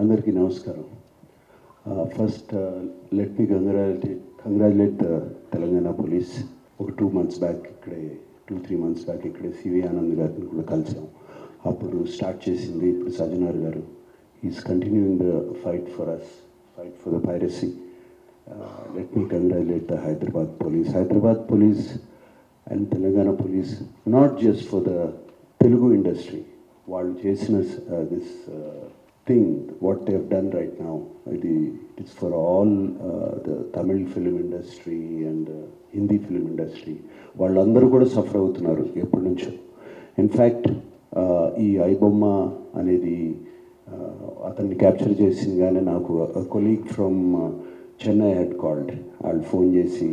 అందరికీ నమస్కారం. First let me congratulate Telangana police. ఒక 2 months బ్యాక్ ఇక్కడే 2-3 months బ్యాక్ ఇక్కడే సివి ఆనంద్ గారిని కూడా కలిసాం. అప్పుడు స్టార్ట్ చేసింది ఇప్పుడు సజ్జనార్ గారు. Is continuing the fight for us, fight for the piracy. Let me congratulate the Hyderabad police and Telangana police, not just for the Telugu industry. వాళ్ళు చేసిన this thing, what they have done right now, it is for all the Tamil film industry and Hindi film industry. వాళ్ళందరూ కూడా suffer అవుతున్నారు ఎప్పటి నుంచో. In fact ఈ ఐబొమ్మ అనేది అతన్ని క్యాప్చర్ చేసిందిగానే నాకు colleague from Chennai head called. వాళ్ళు ఫోన్ చేసి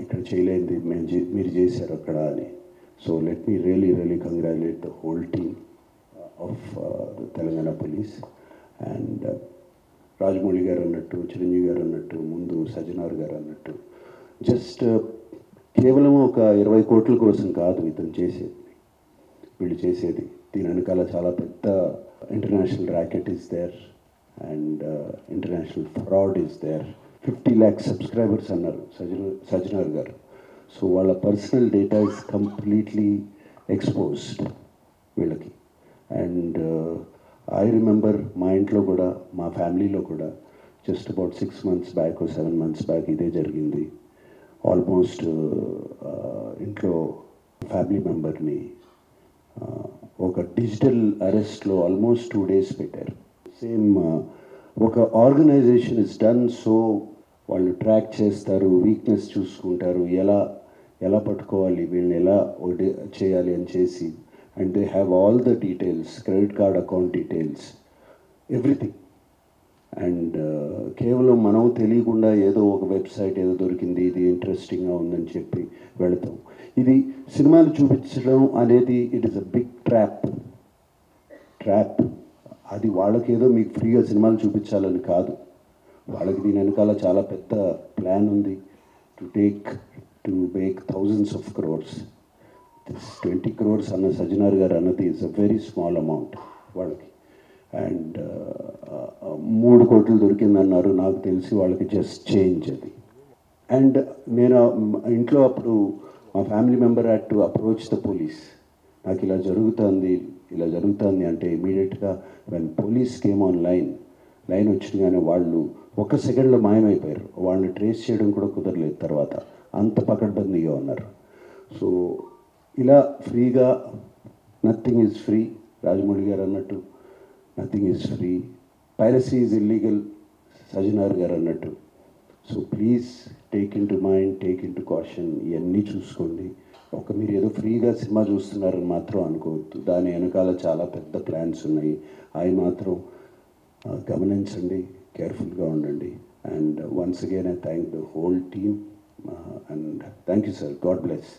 ఇక్కడ చేయలేంది మీరు చేశారు అక్కడ అని. So let me really congratulate the whole team of the Telangana police. And Rajamouli గారు అన్నట్టు, చిరంజీవి గారు అన్నట్టు, ముందు సజ్జనార్ గారు అన్నట్టు, జస్ట్ కేవలం ఒక 20 కోట్ల కోసం కాదు ఇతను చేసేది, వీళ్ళు చేసేది. దీని వెనకాల చాలా పెద్ద international racket is there and international fraud is there. 50 lakhs subscribers అన్నారు సజ్జనార్ గారు. సో వాళ్ళ personal data is completely exposed వీళ్ళకి. అండ్ ఐ రిమెంబర్ మా ఇంట్లో కూడా, మా ఫ్యామిలీలో కూడా just about 6 months back, 7 months back ఇదే జరిగింది. ఆల్మోస్ట్ ఇంట్లో ఫ్యామిలీ మెంబర్ని ఒక డిజిటల్ అరెస్ట్లో ఆల్మోస్ట్ 2 days పెట్టారు. సేమ్ ఒక ఆర్గనైజేషన్ ఇస్ డన్. సో వాళ్ళు ట్రాక్ చేస్తారు, వీక్నెస్ చూసుకుంటారు, ఎలా పట్టుకోవాలి, వీళ్ళని ఎలా చేయాలి అని చేసి, and they have all the details, credit card account details, everything. And కేవలం మనం తెలియకుండా ఏదో ఒక వెబ్సైట్ ఏదో దొరికింది, ఇది ఇంట్రెస్టింగ్గా ఉందని చెప్పి వెళతాం. ఇది సినిమాలు చూపించడం అనేది it is a big trap. అది వాళ్ళకేదో మీకు ఫ్రీగా సినిమాలు చూపించాలని కాదు, వాళ్ళకి దీని వెనకాల చాలా పెద్ద ప్లాన్ ఉంది. To make thousands of crores. 20 crores అన్న సజ్జనార్ గారు అన్నది is a very small amount వాళ్ళకి. అండ్ 3 కోట్లు దొరికిందన్నారు, నాకు తెలిసి వాళ్ళకి జస్ట్ చేంజ్ అది. అండ్ నేను ఇంట్లో అప్పుడు మా family member had to approach the police. నాకు ఇలా జరుగుతుంది అంటే ఇమీడియట్గా when police came on line వచ్చినగానే వాళ్ళు 1 సెకండ్లో మాయమైపోయారు. వాళ్ళని ట్రేస్ చేయడం కూడా కుదరలేదు తర్వాత, అంత పకడ్బందీగా ఉన్నారు. సో ఇలా ఫ్రీగా, నథింగ్ ఈజ్ ఫ్రీ. రాజమౌళి గారు అన్నట్టు nothing is free, piracy is illegal, Sajjanar గారు అన్నట్టు. So please take in to mind, take in to caution. ఇవన్నీ చూసుకోండి. మీరు ఏదో ఫ్రీగా సినిమా చూస్తున్నారని మాత్రం అనుకోవద్దు, దాని వెనకాల చాలా పెద్ద ప్లాన్స్ ఉన్నాయి. అవి మాత్రం గమనించండి, కేర్ఫుల్గా ఉండండి. And once again I thank the whole team and thank you sir. God bless.